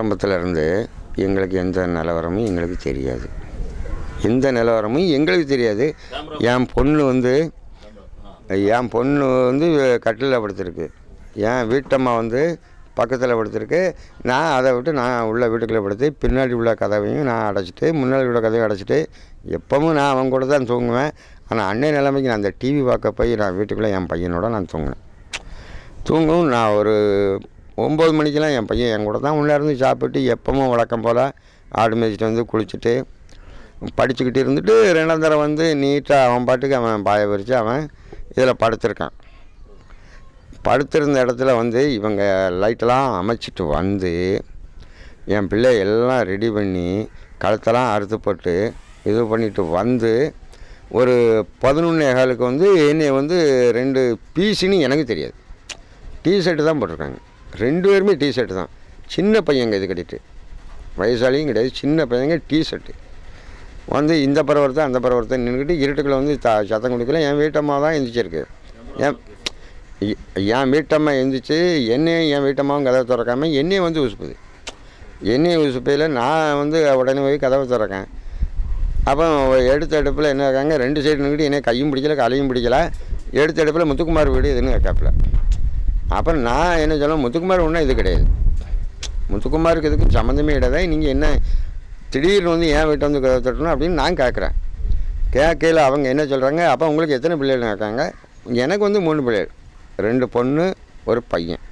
ஆரம்பத்தில் இருந்து எங்களுக்கு எந்த நிலவரமும் எங்களுக்கு தெரியாது, எந்த நிலவரமும் எங்களுக்கு தெரியாது. என் பொண்ணு வந்து கட்டிலில் படுத்திருக்கு, என் வீட்டம்மா வந்து பக்கத்தில் படுத்திருக்கு. நான் அதை விட்டு நான் உள்ள வீட்டுக்குள்ளே படுத்து பின்னாடி உள்ள கதவையும் நான் அடைச்சிட்டு முன்னாடி உள்ள கதவையும் அடைச்சிட்டு எப்பவும் நான் அவங்க கூட தான் தூங்குவேன். ஆனால் அன்னைய நிலைமைக்கு நான் அந்த டிவி பார்க்க போய் நான் வீட்டுக்குள்ளே என் பையனோட நான் தூங்கவும் நான் ஒரு 9 மணிக்கெலாம் என் பையன் என் கூட தான் உள்ளே இருந்து சாப்பிட்டு எப்பவும் வழக்கம் போல் ஆடு மேய்ச்சிட்டு வந்து குளிச்சுட்டு படிச்சுக்கிட்டு இருந்துட்டு 2ஆம் தடவை வந்து நீட்டாக அவன் பாட்டுக்கு அவன் பாய விரித்து அவன் இதில் படுத்திருக்கான். படுத்திருந்த இடத்துல வந்து இவங்க லைட்டெல்லாம் அமைச்சிட்டு வந்து என் பிள்ளை எல்லாம் ரெடி பண்ணி கழுத்தெல்லாம் அறுத்து போட்டு இது பண்ணிட்டு வந்து ஒரு 11:15க்கு வந்து என்னை வந்து 2 பீஸுன்னு எனக்கு தெரியாது, டிஷர்ட்டு தான் போட்டிருக்காங்க. 2 பேருமே டிஷர்ட்டு தான். சின்ன பையங்க இது கட்டிட்டு, வயசாலியும் கிடையாது, சின்ன பையங்க டிஷர்ட்டு வந்து இந்த பரவரத்தை அந்த பரவரத்தை நின்றுக்கிட்டு இருட்டுக்குள்ளே வந்து சத்தம் கொடுக்கல. என் வீட்டம்மா தான் எந்திரிச்சிருக்கு. என் வீட்டம்மா எந்திரிச்சு என்னையும் என் வீட்டம்மாவும் கதவை திறக்காமல் என்னையும் வந்து உசுப்புது. என்னையும் உசுப்பையில் நான் வந்து உடனே போய் கதவை திறக்கேன். அப்போ எடுத்த அடுப்பில் என்ன இருக்காங்க 2 சைடு நின்றுக்கிட்டு என்னை கையும் பிடிக்கல காலையும் பிடிக்கல. எடுத்த அடுப்பில் முத்துக்குமார் வீடு எதுன்னு கேட்கல. அப்புறம் நான் என்ன சொல்ல, முத்துக்குமார் ஒன்றும் இது கிடையாது, முத்துக்குமாருக்கு இதுக்கு சம்மந்தமே கிடையாது. நீங்கள் என்ன திடீர்னு வந்து என் வீட்டை வந்து கதவை தட்டணும் அப்படின்னு நான் கேட்குறேன். கேட்கல அவங்க என்ன சொல்கிறாங்க, அப்போ உங்களுக்கு எத்தனை பிள்ளைகள் கேட்காங்க. எனக்கு வந்து 3 பிள்ளைகள், 2 பொண்ணு 1 பையன்.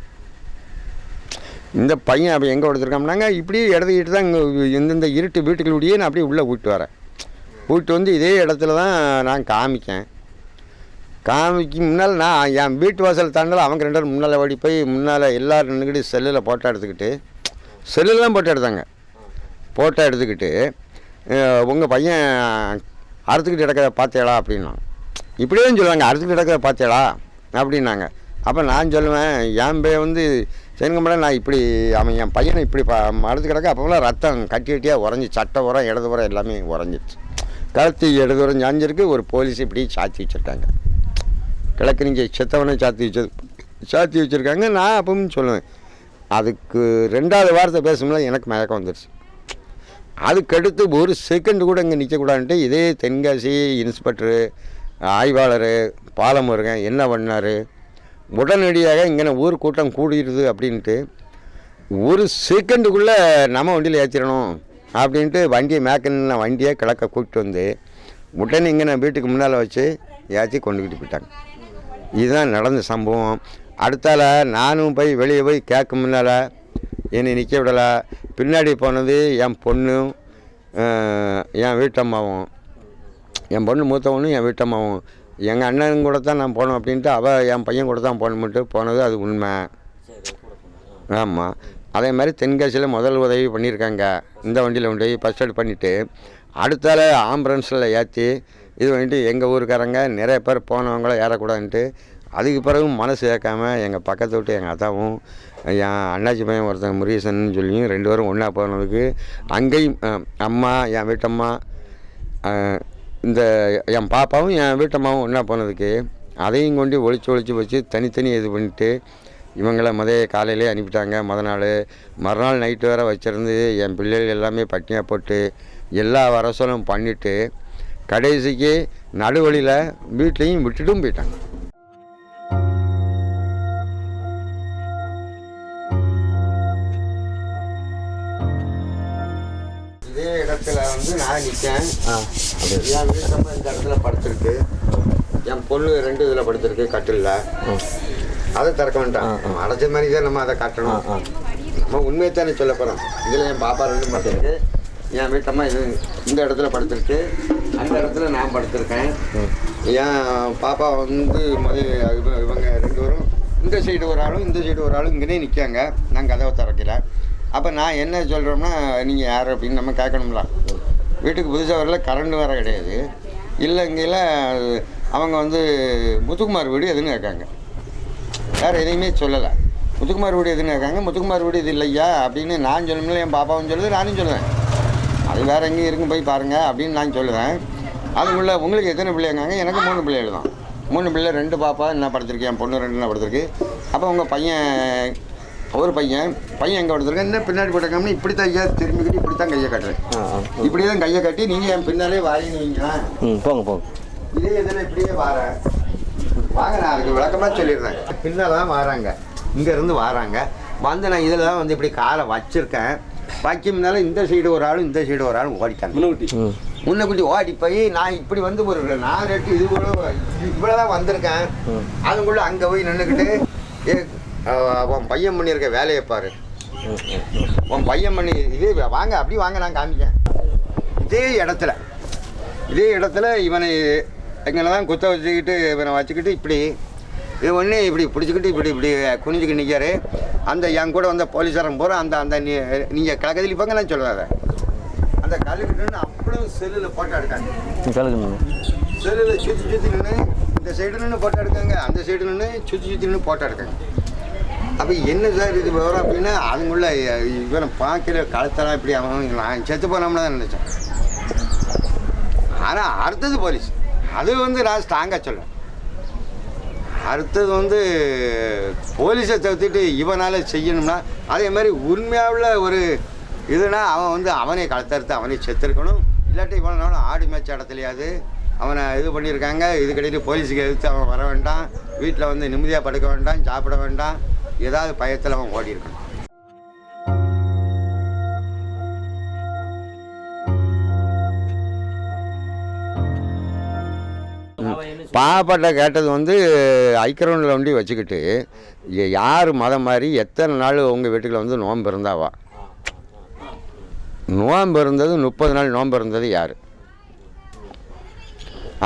இந்த பையன் அப்போ எங்கே கொடுத்துருக்காம்னாங்க இப்படியே இடத்துக்கிட்டு தான் இங்கே இந்த இருட்டு வீட்டுக்குள்ளேயே நான் அப்படியே உள்ளே கூப்பிட்டு வரேன். கூப்பிட்டு வந்து இதே இடத்துல தான் நான் காமிக்கு முன்னால் நான் என் வீட்டு வாசல் தாண்டல அவங்க 2 பேரும் முன்னால் ஓடி போய் முன்னால் எல்லோரும் நின்றுக்கிட்டு செல்லில் ஃபோட்டோ எடுத்துக்கிட்டு செல்லில் தான் ஃபோட்டோ எடுத்தாங்க. ஃபோட்டோ எடுத்துக்கிட்டு உங்கள் பையன் அறுத்துக்கிட்டு கிடக்கிறத பார்த்தேளா அப்படின்னா, இப்படியே தான் சொல்லுவாங்க, அறுத்துக்கிட்டு கிடக்கிறத பார்த்தேளா அப்படின்னாங்க. அப்போ நான் சொல்லுவேன், என் பையன் வந்து சரிங்கம்மா நான் இப்படி அவன் என் பையனை இப்படி அறுத்து கிடக்க அப்போலாம் ரத்தம் கட்டியாக உறைஞ்சி சட்டை உரம் இடது உரம் எல்லாமே உறைஞ்சிடுச்சு. கழுத்து இடது உரம் சாஞ்சிருக்கு. ஒரு போலீஸ் இப்படி சாத்தி வச்சுருக்காங்க, கிழக்கு நீங்கள் செத்தவனை சாத்தி வச்சுருக்காங்க. நான் அப்பவும் சொல்லுவேன், அதுக்கு 2வது வார்த்தை பேசும்போது எனக்கு மயக்கம் வந்துடுச்சு. அதுக்கடுத்து ஒரு செகண்டு கூட இங்கே நிற்கக்கூடாதுன்ட்டு இதே தென்காசி இன்ஸ்பெக்டரு ஆய்வாளர் பாலமுருகன் என்ன பண்ணார், உடனடியாக இங்கே ஊர் கூட்டம் கூடிடுது அப்படின்ட்டு ஒரு செகண்டுக்குள்ளே நம்ம வண்டியில் ஏற்றிடணும் அப்படின்ட்டு வண்டியை மேக்கன்னு வண்டியை கிழக்க கூப்பிட்டு வந்து உடனே இங்கே வீட்டுக்கு முன்னால் வச்சு ஏற்றி கொண்டுக்கிட்டு போயிட்டாங்க. இதுதான் நடந்த சம்பவம். அடுத்தால நானும் போய் வெளியே போய் கேட்க முன்னால் என்னை நிற்க விடலை. பின்னாடி போனது என் பொண்ணும் என் வீட்டம்மாவும், என் பொண்ணு மூத்தவனும் என் வீட்டம்மாவும். எங்கள் அண்ணன் கூட தான் நான் போனோம் அப்படின்ட்டு என் பையன் கூட தான் போகணும்ட்டு போனது அது உண்மை. ஆமாம். அதே மாதிரி தென்காசியில் முதல் உதவி பண்ணியிருக்காங்க. இந்த வண்டியில் கொண்டு போய் ஃபஸ்ட் எய்ட் பண்ணிவிட்டு அடுத்தால ஆம்புலன்ஸில் ஏற்றி இது பண்ணிட்டு எங்கள் ஊருக்காரங்க நிறைய பேர் போனவங்கள ஏறக்கூடாதுன்ட்டு அதுக்கு பிறகு மனசு ஏற்காமல் எங்கள் பக்கத்தை விட்டு எங்கள் அத்தாவும் என் அண்ணாச்சி பையன் ஒருத்தன் முருகேசன் சொல்லியும் 2 பேரும் ஒன்றா போனதுக்கு அங்கேயும் அம்மா என் வீட்டம்மா இந்த என் பாப்பாவும் என் வீட்டம்மாவும் ஒன்றா போனதுக்கு அதையும் கொண்டு ஒழிச்சு வச்சு தனித்தனி இது பண்ணிவிட்டு இவங்கள காலையிலே அனுப்பிட்டாங்க. மறுநாள் நைட்டு வேறு வச்சுருந்து என் பிள்ளைகள் எல்லாமே பட்டினியாக போட்டு எல்லா வரசலும் பண்ணிவிட்டு கடைசிக்கு நடுவழியில் வீட்லேயும் விட்டுட்டும் போயிட்டாங்க. இதே இடத்துல வந்து நான் நிற்கேன். என் வீட்டம்மா இந்த இடத்துல படுத்துருக்கு, என் பொண்ணு 2 இதில் படுத்துருக்கு கட்டிலில். அதை திறக்க வேண்டாம், அடைச்ச மாதிரி தான் நம்ம அதை காட்டணும். நம்ம உண்மையை தானே சொல்ல போகிறோம். இதில் என் பாப்பா 2 படுத்துருக்கு, என் வீட்டம்மா இந்த இடத்துல படுத்துருக்கு, அந்த இடத்துல நான் படுத்திருக்கேன். என் பாப்பா வந்து இவங்க 2 பேரும் இந்த சைடு ஒரு ஆளும் இந்த சைடு ஒரு ஆளும் இங்கேயே நிற்காங்க. நான் கதவை திறக்கல. அப்போ நான் என்ன சொல்கிறோம்னா, நீங்கள் யார் அப்படின்னு நம்ம கேட்கணும்ல. வீட்டுக்கு புதுசாக வரல, கரண்ட் வேறு கிடையாது. இல்லை இங்கேயில் அவங்க வந்து முத்துக்குமார் வீடு எதுன்னு கேட்காங்க. வேறு எதையுமே சொல்லலை. முத்துக்குமார் வீடு எதுன்னு கேட்காங்க. முத்துக்குமார் வீடு இது இல்லையா அப்படின்னு நான் சொல்லணும்ல. என் பாப்பாவும் சொல்லுது, நானும் சொல்லுவேன். அது வேறு எங்கேயும் இருக்கும் போய் பாருங்கள் அப்படின்னு நான் சொல்லுவேன். அதுக்குள்ளே உங்களுக்கு எத்தனை பிள்ளைங்காங்க? எனக்கு 3 பிள்ளைகள் தான். 3 பிள்ளை, 2 பாப்பா என்ன படுத்திருக்கு, என் பொண்ணு 2 என்ன படுத்திருக்கு. அப்போ உங்கள் பையன் ஒரு பையன் எங்கே கொடுத்துருக்கேன் என்ன பின்னாடி போட்டிருக்காமனு இப்படி தான் ஐயா திரும்பிக்கிட்டு இப்படி தான் கையை காட்டுறேன். இப்படி தான் கையை கட்டி நீங்கள் என் பின்னாலே வாரின்னு வைங்களா. போங்க இதே இதில் இப்படியே வாரேன் வாங்க. நான் அதுக்கு விளக்கமாக சொல்லிடுறேன். பின்னால் தான் வராங்க, இங்கேருந்து வராங்க. வந்து நான் இதில் தான் வந்து இப்படி காலை வச்சுருக்கேன். வைக்கும்னால இந்த சைடு ஒரு ஆளும் இந்த சைடு ஒரு ஆளும் ஓடிட்டாங்க. முன்னக்குட்டி ஓடி போய் நான் இப்படி வந்து ஒரு 4-8 இது கூட இவ்வளோ தான் வந்திருக்கேன். அதுக்குள்ளே அங்கே போய் நின்றுக்கிட்டு உன் பையன் பண்ணியிருக்க வேலையை பாரு, உன் பையன் பண்ணி இதே வாங்க அப்படி வாங்க நான் காமிக்கேன். இதே இடத்துல இவனை எங்களை தான் குத்த வச்சுக்கிட்டு இவனை வச்சுக்கிட்டு இப்படி இது ஒன்று இப்படி பிடிச்சிக்கிட்டு இப்படி குனிஞ்சுக்கிட்டு நிற்காரு. அந்த என் கூட வந்த போலீஸாரன் போகிறோம். அந்த நீங்கள் கலக்கதில் போங்க நான் சொல்லுவாங்க. அந்த கல்லுக்கிட்டு அப்படியே செல்லில் போட்டோ எடுக்காங்க. செல்லில் சுற்றி நின்று இந்த சைடு நின்று போட்டோ எடுக்காங்க, அந்த சைடு நின்று சுற்றி நின்று போட்டோ எடுக்காங்க. அப்போ என்ன சார் இது வரும் அப்படின்னா அதுக்குள்ள இவனை பார்க்கல கழுத்தெல்லாம் இப்படி அவன் நான் செத்து போனோம்னு தான் நினச்சேன். ஆனால் அடுத்தது போலீஸ் அது வந்து நான் ஸ்ட்ராங்காக சொல்லுவேன். அடுத்தது வந்து போலீஸை தவிர்த்துட்டு இவனால் செய்யணும்னா அதே மாதிரி உண்மையாவில் ஒரு இதுனா அவன் வந்து அவனே கழுத்தறுத்து அவனே செத்துருக்கணும். இல்லாட்டி இவனாலும் ஆடு மேய்ச்ச இடத்துலையாது அவனை இது பண்ணியிருக்காங்க. இதுக்கிடையில் போலீஸுக்கு எதிர்த்து அவன் வர வேண்டாம், வீட்டில் வந்து நிம்மதியாக படுக்க வேண்டாம், சாப்பிட வேண்டாம், ஏதாவது பயத்தில் அவன் ஓடி இருக்கணும். பாப்பாட்ட கேட்டது வந்து ஐக்கிரவுண்டில் வண்டி வச்சுக்கிட்டு யார் மதம் மாதிரி எத்தனை நாள் உங்கள் வீட்டுக்குள்ள வந்து நோன்பு இருந்தாவா? நோன்பு இருந்தது 30 நாள் நோன்பு இருந்தது யார்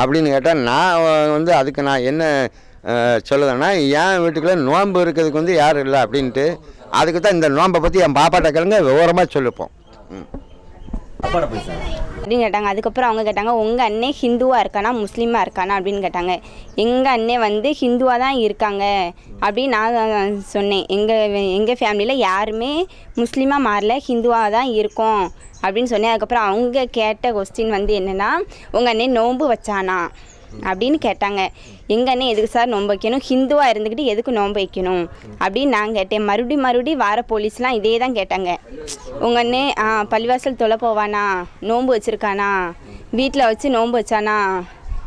அப்படின்னு கேட்டால் நான் வந்து அதுக்கு நான் என்ன சொல்லுதேன்னா என் வீட்டுக்குள்ளே நோன்பு இருக்கிறதுக்கு வந்து யாரும் இல்லை அப்படின்ட்டு அதுக்கு தான் இந்த நோன்பை பற்றி என் பாப்பாட்ட கேளுங்க விவரமாக சொல்லிப்போம் அப்படின்னு கேட்டாங்க. அதுக்கப்புறம் அவங்க கேட்டாங்க உங்கள் அண்ணே ஹிந்துவாக இருக்கானா முஸ்லீமாக இருக்கானா அப்படின்னு கேட்டாங்க. எங்கள் அண்ணே வந்து ஹிந்துவாக தான் இருக்காங்க அப்படின்னு நான் சொன்னேன். எங்கள் ஃபேமிலியில் யாருமே முஸ்லீமாக மாறல, ஹிந்துவாக தான் இருக்கோம் அப்படின்னு சொன்னேன். அதுக்கப்புறம் அவங்க கேட்ட கொஸ்டின் வந்து என்னென்னா உங்கள் அண்ணே நோன்பு வச்சானா அப்படின்னு கேட்டாங்க. எங்கள் அண்ணே எதுக்கு சார் நோன்பு வைக்கணும், ஹிந்துவாக இருந்துக்கிட்டு எதுக்கு நோன்பு வைக்கணும் அப்படின்னு நான் கேட்டேன். மறுபடியும் வார போலீஸ்லாம் இதே தான் கேட்டாங்க. உங்கள் அண்ணே பள்ளிவாசல் தொலை போவானா, நோன்பு வச்சுருக்கானா, வீட்டில் வச்சு நோன்பு வச்சானா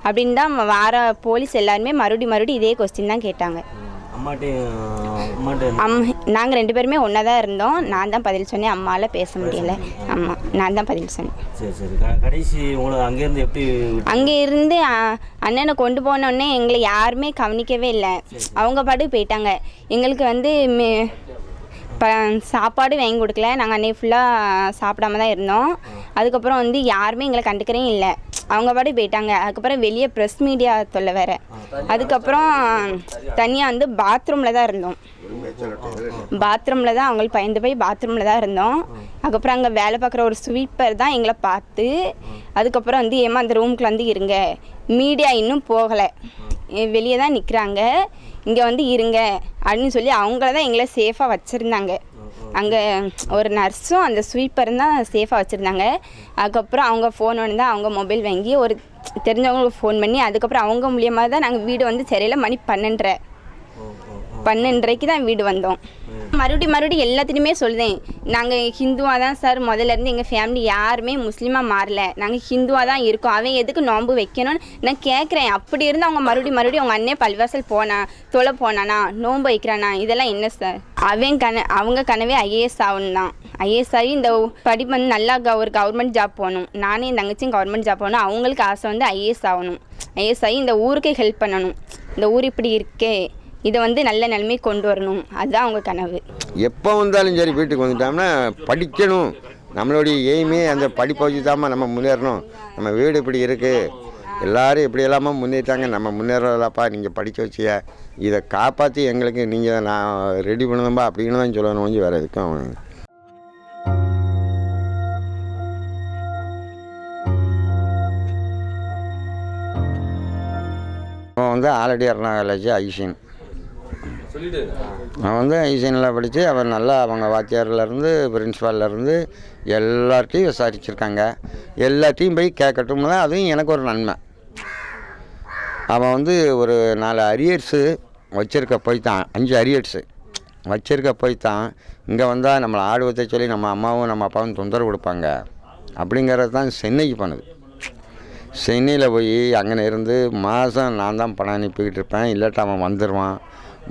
அப்படின்னு தான் வார போலீஸ் எல்லாருமே மறுபடியும் இதே கொஸ்டின் தான் கேட்டாங்க. நாங்கள் 2 பேருமே ஒன்றா தான் இருந்தோம். நான் தான் பதில் சொன்னேன், அம்மாவில் பேச முடியல. ஆமாம், நான் தான் பதில் சொன்னேன். கடைசி அங்கேருந்து எப்படி அங்கேருந்து அண்ணனை கொண்டு போனோடனே எங்களை யாருமே கவனிக்கவே இல்லை. அவங்க பாட்டு போயிட்டாங்க. எங்களுக்கு வந்து சாப்பாடு வாங்கி கொடுக்கல. நாங்கள் அன்றைக்கி ஃபுல்லாக சாப்பிடாம தான் இருந்தோம். அதுக்கப்புறம் வந்து யாருமே எங்களை கண்டுக்கிறே இல்லை. அவங்க பாட்டு போயிட்டாங்க. அதுக்கப்புறம் வெளியே ப்ரெஸ் மீடியா தொல்லை வேறு. அதுக்கப்புறம் தனியாக வந்து பாத்ரூமில் தான் இருந்தோம். பாத்ரூமில் தான் அவங்களுக்கு பயந்து போய் பாத்ரூமில் தான் இருந்தோம். அதுக்கப்புறம் அங்கே வேலை பார்க்குற ஒரு ஸ்வீப்பர் தான் எங்களை பார்த்து அதுக்கப்புறம் வந்து ஏமா அந்த ரூமுக்குள்ள வந்து இருங்க, மீடியா இன்னும் போகலை, வெளியே தான் நிற்கிறாங்க, இங்கே வந்து இருங்க அப்படின்னு சொல்லி அவங்கள தான் எங்களை சேஃபாக வச்சுருந்தாங்க. அங்கே ஒரு நர்ஸும் அந்த ஸ்வீப்பரும் தான் சேஃபாக வச்சுருந்தாங்க. அதுக்கப்புறம் அவங்க ஃபோன் வந்து தான் அவங்க மொபைல் வாங்கி ஒரு தெரிஞ்சவங்களுக்கு ஃபோன் பண்ணி அதுக்கப்புறம் அவங்க மூலியமாக தான் நாங்கள் வீடு வந்து சரியில்லை மணி 12:30க்கு தான் வீடு வந்தோம். மறுபடியும் எல்லாத்துலேயுமே சொல்லுதேன், நாங்கள் ஹிந்துவாக தான் சார் முதல்லேருந்து எங்கள் ஃபேமிலி யாருமே முஸ்லீமாக மாறல, நாங்கள் ஹிந்துவாக தான் இருக்கோம், அவன் எதுக்கு நோன்பு வைக்கணும்னு நான் கேட்குறேன். அப்படி இருந்து அவங்க மறுபடியும் அவங்க அண்ணே பள்ளிவாசல் தொலை போனானா, நோன்பு வைக்கிறானா, இதெல்லாம் என்ன சார்? அவங்க கனவே ஐஏஎஸ் ஆகணும் தான். ஐஏஎஸ் ஆகி இந்த படிப்பு வந்து நல்லா ஒரு கவர்மெண்ட் ஜாப் போகணும். நானே என் தங்கச்சியும் கவர்மெண்ட் ஜாப் போகணும். அவங்களுக்கு ஆசை வந்து ஐஏஎஸ் ஆகணும். ஐஏஎஸ் ஆகி இந்த ஊருக்கே ஹெல்ப் பண்ணணும். இந்த ஊர் இப்படி இருக்கே, இதை வந்து நல்ல நிலைமை கொண்டு வரணும், அதுதான் அவங்க கனவு. எப்போ வந்தாலும் சரி வீட்டுக்கு வந்துட்டோம்னா படிக்கணும். நம்மளுடைய எய்மே அந்த படிப்பை வச்சு தாம்மா நம்ம முன்னேறணும். நம்ம வீடு இப்படி இருக்குது, எல்லோரும் இப்படி எல்லாமே முன்னேற்றாங்க, நம்ம முன்னேறலப்பா, நீங்கள் படிக்க வச்சியா, இதை காப்பாற்றி எங்களுக்கு நீங்கள் நான் ரெடி பண்ணுதம்பா அப்படின்னு தான் சொல்லணும். கொஞ்சம் வேறு எதுக்கும் அவன் வந்து ஆல்ரெடி அருணா காலேஜ் ஐசின். அவன் வந்து ஐசினில் படித்து அவன் நல்லா அவங்க வாத்தியார்லேருந்து பிரின்ஸ்பால்லேருந்து எல்லார்ட்டையும் விசாரிச்சிருக்காங்க. எல்லாத்தையும் போய் கேட்கட்டும் தான், அதுவும் எனக்கு ஒரு நன்மை. அவன் வந்து ஒரு 4 அரியர்ஸு வச்சுருக்க போய் தான் 5 அரியர்ஸு வச்சிருக்க போய் தான் இங்கே வந்தால் நம்மளை ஆடு ஊற்ற சொல்லி நம்ம அம்மாவும் நம்ம அப்பாவும் தொந்தரவு கொடுப்பாங்க அப்படிங்கிறது தான் சென்னைக்கு போனது. சென்னையில் போய் அங்கே இருந்து மாதம் நான் தான் பணம் அனுப்பிக்கிட்டு இருப்பேன். இல்லாட்டா அவன் வந்துடுவான்.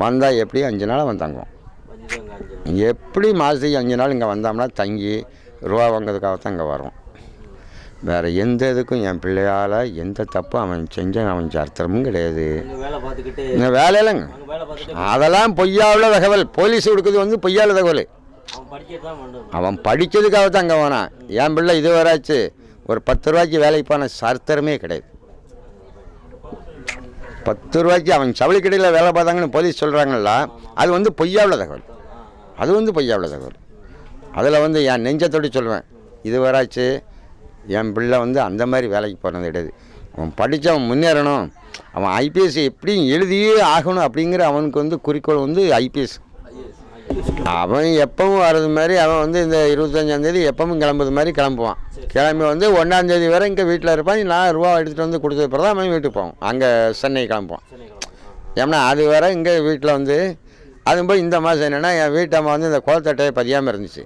வந்தால் எப்படி 5 நாள் அவன் தங்குவான். எப்படி மாதத்துக்கு 5 நாள் இங்கே வந்தோம்னா தங்கி ரூபா வாங்கிறதுக்காக தான் இங்கே வரும். வேறு எந்த இதுக்கும் என் பிள்ளையால் எந்த தப்பும் அவன் செஞ்ச அவன் சரித்திரமும் கிடையாது. இந்த வேலையிலங்க அதெல்லாம் பொய்யாவுள்ள தகவல். போலீஸ் கொடுக்குறது வந்து பொய்யாவுள்ள தகவல். அவன் படித்ததுக்காக தான் அங்கே போனான். என் பிள்ளை இது வராச்சு ஒரு 10 ரூபாய்க்கு வேலைக்கு போன சரித்திரமே கிடையாது. 10 ரூபாய்க்கு அவன் ஜவுளி கடையில் வேலை பார்த்தாங்கன்னு போலீஸ் சொல்கிறாங்கல்ல, அது வந்து பொய்யாவுள்ள தகவல். அது வந்து பொய்யாவுள்ள தகவல். அதில் வந்து என் நெஞ்சத்தோடு சொல்லுவேன், இது வராச்சு என் பிள்ளை வந்து அந்த மாதிரி வேலைக்கு போனது கிடையாது. அவன் படித்து அவன் முன்னேறணும், அவன் ஐபிஎஸ் எப்படியும் எழுதியே ஆகணும் அப்படிங்கிற அவனுக்கு வந்து குறிக்கோள் வந்து ஐபிஎஸ். அவன் எப்பவும் வர்றது மாதிரி அவன் வந்து இந்த 25ஆந்தேதி எப்பவும் கிளம்புறது மாதிரி கிளம்புவான். கிளம்பி வந்து 1ஆந்தேதி வரை இங்கே வீட்டில் இருப்பான். நான் ரூபா எடுத்துகிட்டு வந்து கொடுத்தது பிறகு தான் அவன் வீட்டுக்கு போவான். அங்கே சென்னை கிளம்புவான். ஏன்னா அது வரை இங்கே வீட்டில் வந்து அது போய் இந்த மாதம் என்னென்னா என் வீட்டு அம்மா வந்து இந்த குளத்தட்டையை பதியாமல் இருந்துச்சு.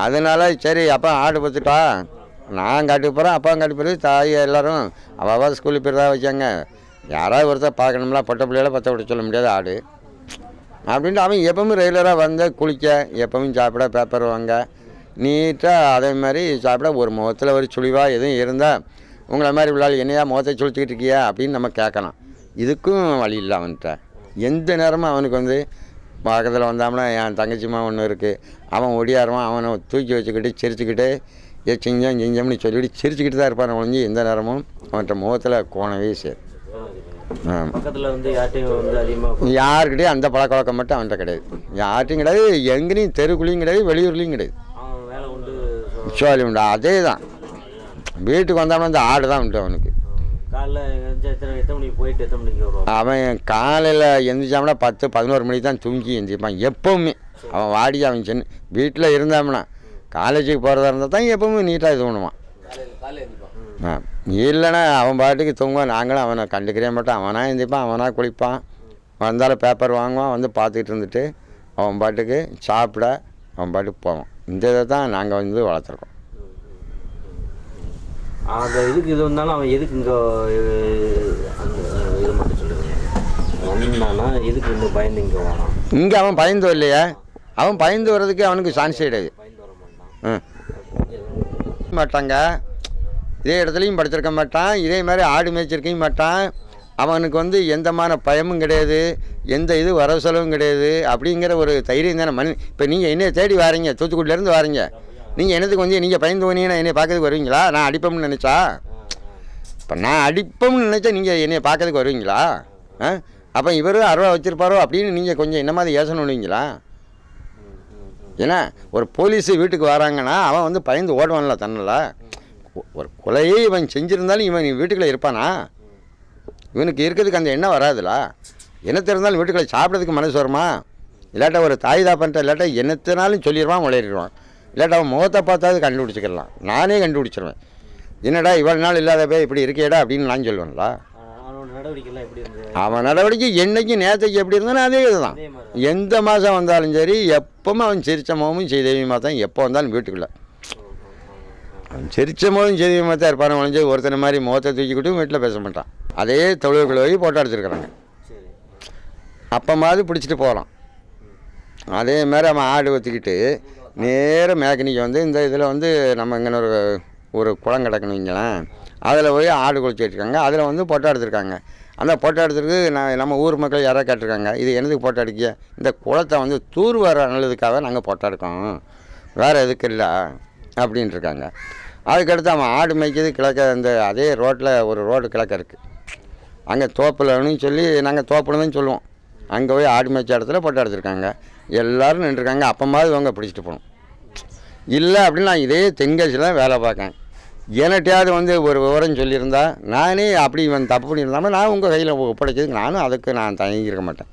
அதனால் சரி அப்பா ஆடு பத்துட்டா நான் காட்டுக்கு போகிறேன், அப்பாவும் காட்டு போகிறது, தாய் எல்லோரும் அவள் ஸ்கூலுக்கு போய் தான் வச்சாங்க. யாராவது ஒருத்தர் பார்க்கணும்னா பொட்டை பிள்ளைகளை பற்ற விட சொல்ல முடியாது ஆடு அப்படின்ட்டு அவன் எப்பவும் ரெகுலராக வந்து குளிக்க, எப்பவும் சாப்பிட, பேப்பர் வாங்க, நீட்டாக அதே மாதிரி சாப்பிட. ஒரு முகத்தில் ஒரு சுழிவாக எதுவும் இருந்தால் உங்களை மாதிரி விழாள் என்னையா முகத்தை சுழிச்சிக்கிட்டு இருக்கியா அப்படின்னு நம்ம கேட்கலாம். இதுக்கும் வழி இல்லை அவன்கிட்ட. எந்த நேரமும் அவனுக்கு வந்து பக்கத்தில் வந்தாம்னா என் தங்கச்சிமா ஒன்று இருக்குது, அவன் ஒடியாருவான். அவனை தூக்கி வச்சுக்கிட்டு சிரிச்சுக்கிட்டு செஞ்சோம்னு சொல்லிவிட்டு சிரிச்சுக்கிட்டு தான் இருப்பான். ஒழிஞ்சு எந்த நேரமும் அவன்கிட்ட முகத்தில் கோணவே சரி. பக்கத்தில் வந்து யார்ட்டையும் வந்து அதிகமாக யாருக்கிட்டையும் அந்த பழக்க வழக்கம் மட்டும் அவன்கிட்ட கிடையாது. யார்ட்டையும் கிடையாது, எங்கேயும் தெருக்குள்ளேயும் கிடையாது, வெளியூர்லேயும் கிடையாது. வேலை உண்டு சோழி உண்டு. அதே தான் வீட்டுக்கு வந்தாமல் அந்த ஆடு தான் உண்டு அவனுக்கு. காலைல எத்தனை மணிக்கு போயிட்டு எத்தனை மணிக்கு வருவான்? அவன் காலையில் எந்திரிச்சாம்னா 10-11 மணிக்கு தான் தூங்கி எந்திரிப்பான் எப்போவுமே. அவன் வாடி அவன் சின்ன வீட்டில் இருந்தாம்னா காலேஜுக்கு போகிறதா இருந்தால் தான் எப்போவுமே நீட்டாக இது பண்ணுவான். இல்லைன்னா அவன் பாட்டுக்கு தூங்குவான். நாங்களும் அவனை கண்டுக்கிறே மாட்டான். அவனாக எந்திரிப்பான், அவனாக குளிப்பான், வந்தாலும் பேப்பர் வாங்குவான், வந்து பார்த்துக்கிட்டு இருந்துட்டு அவன் பாட்டுக்கு சாப்பிட அவன் பாட்டுக்கு போவான். இந்த இதை தான் நாங்கள் வந்து வளர்த்துருக்கோம். அந்த இதுக்கு இது வந்தாலும் அவன் எதுக்கு இங்கே இது மட்டும் சொல்லுங்க வந்தானா எதுக்கு இன்னும் பயந்து இங்கே வானான்? இங்கே அவன் பயந்து இல்லையா? அவன் பயந்து வர்றதுக்கு அவனுக்கு சான்ஸ் கிடையாது. பயந்து வர மாட்டான். மாட்டாங்க. இதே இடத்துலையும் படிச்சிருக்க மாட்டான். இதே மாதிரி ஆடு மேய்ச்சிருக்கவும் மாட்டான். அவனுக்கு வந்து எந்தமான பயமும் கிடையாது, எந்த இது வரவு செலவும் கிடையாது. அப்படிங்கிற ஒரு தைரியம் தானே மண். இப்போ நீங்கள் என்னை தேடி வாரீங்க, தூத்துக்குடியிலேருந்து வாரீங்க, நீங்கள் என்னத்துக்கு வந்து நீங்கள் பயந்து போனீங்கன்னா என்னை பார்க்கறதுக்கு வருவீங்களா? நான் அடிப்போம்னு நினச்சா? இப்போ நான் அடிப்போம்னு நினச்சா நீங்கள் என்னை பார்க்கறதுக்கு வருவீங்களா? அப்போ இவர் 60 ரூபா வச்சுருப்பாரோ அப்படின்னு நீங்கள் கொஞ்சம் என்ன மாதிரி யோசனை பண்ணுவீங்களா? ஏன்னா ஒரு போலீஸு வீட்டுக்கு வராங்கன்னா அவன் வந்து பயந்து ஓடுவான்ல தன்னில். ஒரு கொலையே இவன் செஞ்சுருந்தாலும் இவன் வீட்டுக்குள்ளே இருப்பானா? இவனுக்கு இருக்கிறதுக்கு அந்த எண்ணம் வராதுல. என்னத்தை இருந்தாலும் வீட்டுக்குள்ளே சாப்பிட்றதுக்கு மனசு வருமா? இல்லாட்டா ஒரு தாய் தாப்பன்ட்ட இல்லாட்டா என்னத்தினாலும் சொல்லிடுவான், உளறிடுவான். இல்லாட்டா அவன் முகத்தை பார்த்தாவது கண்டுபிடிச்சிக்கலாம். நானே கண்டுபிடிச்சிருவேன். என்னடா இவ்வளோ நாள் இல்லாதப்பே இப்படி இருக்கேடா அப்படின்னு நான் சொல்லுவேன்ல. அவன் நடவடிக்கை என்னைக்கும் நேற்றுக்கு எப்படி இருந்தாலும் அதே இதுதான். எந்த மாதம் வந்தாலும் சரி எப்போவும் அவன் சிரிச்ச முகமும் செய்தவியமாக தான் எப்போ வந்தாலும் வீட்டுக்குள்ளே அவன் சிரிச்ச முகமும் செய்தவியமாக தான் இருப்பான். ஒழிஞ்சு ஒருத்தனை மாதிரி முகத்தை தூக்கிக்கிட்டும் வீட்டில் பேச மாட்டான். அதே தொழில்களை போய் போட்டோ எடுத்துருக்குறாங்க. அப்போமாவது பிடிச்சிட்டு போகலாம். அதே மாதிரி அவன் ஆடு ஊற்றிக்கிட்டு நேராக மேக்கனிக்கு வந்து இந்த இதில் வந்து நம்ம இங்கே ஒரு குளம் கிடக்கணும் வைங்களேன், அதில் போய் ஆடு குளிச்சுட்ருக்காங்க. அதில் வந்து போட்டோ எடுத்திருக்காங்க. அந்த போட்டோ எடுத்துருக்கு நம்ம ஊர் மக்கள் யாராவது கேட்டிருக்காங்க, இது என்னதுக்கு போட்டோ எடுக்க? இந்த குளத்தை வந்து தூர் வர நல்லதுக்காக நாங்கள் போட்டோ எடுக்கோம், வேறு எதுக்கு இல்லை அப்படின்ட்டுருக்காங்க. அதுக்கடுத்து அவன் ஆடு மேய்க்கிறது கிழக்க அந்த அதே ரோட்டில் ஒரு ரோடு கிழக்க இருக்குது. அங்கே தோப்புலன்னு சொல்லி நாங்கள் தோப்புன்னு தான் சொல்லுவோம். அங்கே போய் ஆடு மேய்ச்ச இடத்துல போட்டோ எடுத்திருக்காங்க. எல்லோரும் நின்றுருக்காங்க. அப்போமாவது இவங்க பிடிச்சிட்டு போகணும். இல்லை அப்படின்னு நான் இதே தென்காசியில் தான் வேலை பார்க்கேன். எனட்டையாவது வந்து ஒரு விவரம் சொல்லியிருந்தா நானே அப்படி இவன் தப்பு பண்ணியிருந்தாமல் நான் உங்கள் கையில் ஒப்படைக்கிறதுக்கு நானும் அதுக்கு நான் தயங்கியிருக்க மாட்டேன்.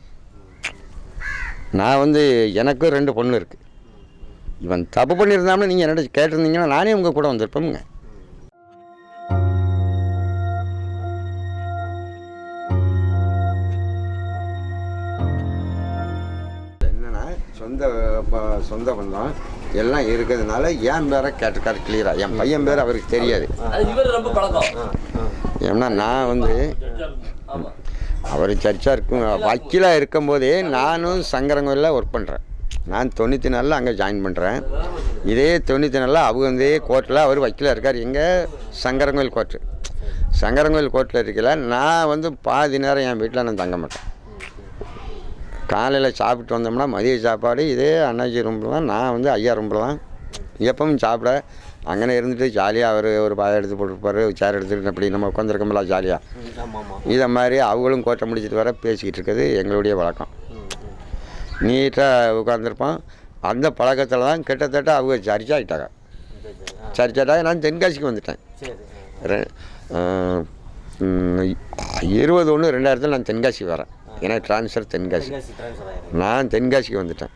நான் வந்து எனக்கும் 2 பொண்ணு இருக்குது. இவன் தப்பு பண்ணியிருந்தாமல் நீங்கள் என்னட்ட கேட்டிருந்தீங்கன்னா நானே உங்கள் கூட வந்திருப்பேங்க. என்னென்னா சொந்த பந்தம் எல்லாம் இருக்கிறதுனால என் பேரை கேட்டிருக்காரு கிளியராக. என் பையன் பேர் அவருக்கு தெரியாது. ஏன்னா நான் வந்து அவர் சர்ச்சாக இருக்கும் வக்கீலாக இருக்கும்போதே நானும் சங்கரங்கோயிலில் ஒர்க் பண்ணுறேன். நான் 94 அங்கே ஜாயின் பண்ணுறேன். இதே 94 அவங்க வந்து கோர்ட்டில் அவர் வக்கீலாக இருக்கார். எங்கே சங்கரங்கோயில் கோர்ட்டு. சங்கரங்கோயில் கோர்ட்டில் இருக்கல நான் வந்து பாதி நேரம் என் வீட்டில் நான் தங்க மாட்டேன். காலையில் சாப்பிட்டு வந்தோம்னா மதிய சாப்பாடு இதே அண்ணாச்சி ரூமில் தான். நான் வந்து ஐயா ரூமில் தான் எப்பவும் சாப்பிட. அங்கே இருந்துட்டு ஜாலியாக அவர் ஒரு பாயை எடுத்து போட்டுருப்பார், சேர் எடுத்துக்கிட்டு அப்படி நம்ம உட்காந்துருக்கோம்ல ஜாலியாக. இதை மாதிரி அவங்களும் கோட்டை முடிச்சுட்டு வர பேசிக்கிட்டு இருக்கிறது எங்களுடைய வழக்கம். நீட்டாக உட்காந்துருப்போம். அந்த பழக்கத்தில் தான் கிட்டத்தட்ட அவங்க சர்ச்சாகிட்டாங்க. சர்ச்சாகிட்டாங்க. நான் தென்காசிக்கு வந்துட்டேன். 20/1/2000 நான் தென்காசி வரேன். எனக்கு ட்ரான்ஸ்ஃபர் தென்காசி. நான் தென்காசிக்கு வந்துட்டேன்.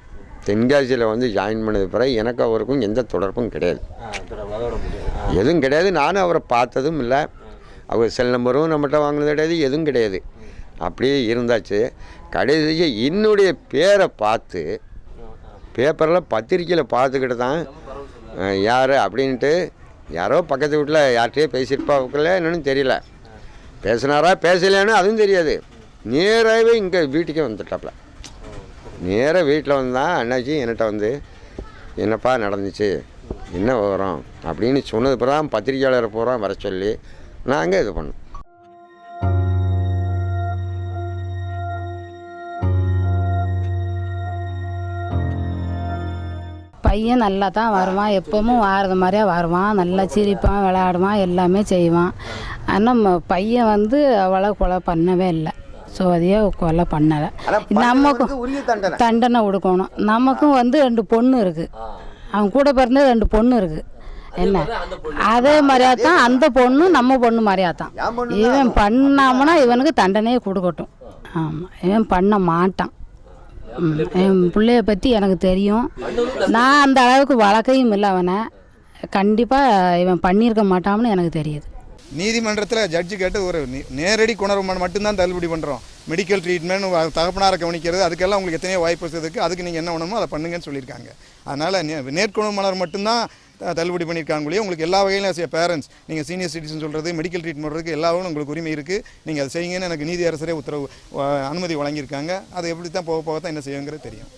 தென்காசியில் வந்து ஜாயின் பண்ணது பிறகு எனக்கு அவருக்கும் எந்த தொடர்பும் கிடையாது, எதுவும் கிடையாது. நானும் அவரை பார்த்ததும் இல்லை. அவர் செல் நம்பரும் நம்மகிட்ட வாங்கினது கிடையாது, எதுவும் கிடையாது. அப்படியே இருந்தாச்சு. கடைசிக்கு என்னுடைய பேரை பார்த்து பேப்பரில் பத்திரிக்கையில் பார்த்துக்கிட்டு தான் யார் அப்படின்ட்டு யாரோ பக்கத்து வீட்டில் யார்கிட்டயே பேசியிருப்பாவுக்குள்ள என்னன்னு தெரியல. பேசினாரா பேசலையானு அதுவும் தெரியாது. நேராகவே இங்கே வீட்டுக்கே வந்துட்டாப்புல. நேராக வீட்டில் வந்தால் அண்ணாச்சி என்கிட்ட வந்து என்னப்பா நடந்துச்சு, என்ன விவரம் அப்படின்னு சொன்னது பிறகு பத்திரிக்கையாளரை பூரா வர சொல்லி நாங்கள் இது பண்ணோம். பையன் நல்லா தான் வருவான், எப்பவும் வாரது மாதிரியே வருவான், நல்லா சிரிப்பான், விளையாடுவான், எல்லாமே செய்வான். ஆனால் பையன் வந்து அவ்வளோ கொலை பண்ணவே இல்லை, சோதியாக கொலை பண்ணலை. நமக்கும் தண்டனை கொடுக்கணும். நமக்கும் வந்து 2 பொண்ணு இருக்குது, அவன் கூட பிறந்த 2 பொண்ணு இருக்குது. என்ன அதே மாதிரியா தான் அந்த பொண்ணு நம்ம பொண்ணு மாதிரியா தான். இவன் பண்ணாமனா இவனுக்கு தண்டனையே கொடுக்கட்டும். ஆமாம், இவன் பண்ண மாட்டான். என் பிள்ளைய பற்றி எனக்கு தெரியும். நான் அந்த அளவுக்கு வழக்கையும் இல்லை அவனை. கண்டிப்பாக இவன் பண்ணியிருக்க மாட்டான்னு எனக்கு தெரியுது. நீதிமன்றத்தில் ஜட்ஜு கேட்டு ஒரு நேரடி குணர்வு மட்டும்தான் தள்ளுபடி பண்ணுறோம். மெடிக்கல் ட்ரீட்மெண்ட், தகப்பனாரை கவனிக்கிறது, அதுக்கெல்லாம் உங்களுக்கு எத்தனையோ வாய்ப்பு இருக்குது. அதுக்கு நீங்கள் என்ன வேணுமோ அதை பண்ணுங்கன்னு சொல்லியிருக்காங்க. அதனால் நேர்குணர்வு மலர் மட்டும்தான் தள்ளுபடி பண்ணியிருக்காங்களே. உங்களுக்கு எல்லா வகையிலும் பேரண்ட்ஸ் நீங்கள் சீனியர் சிட்டிசன் சொல்கிறது, மெடிக்கல் ட்ரீட்மெண்ட் பண்ணுறதுக்கு எல்லா வகையிலும் உங்களுக்கு உரிமை இருக்குது. நீங்கள் அதை செய்யுங்கன்னு எனக்கு நீதி அரசரே அனுமதி வழங்கியிருக்காங்க. அது எப்படி தான் போக தான் என்ன செய்யுங்கிறது தெரியும்.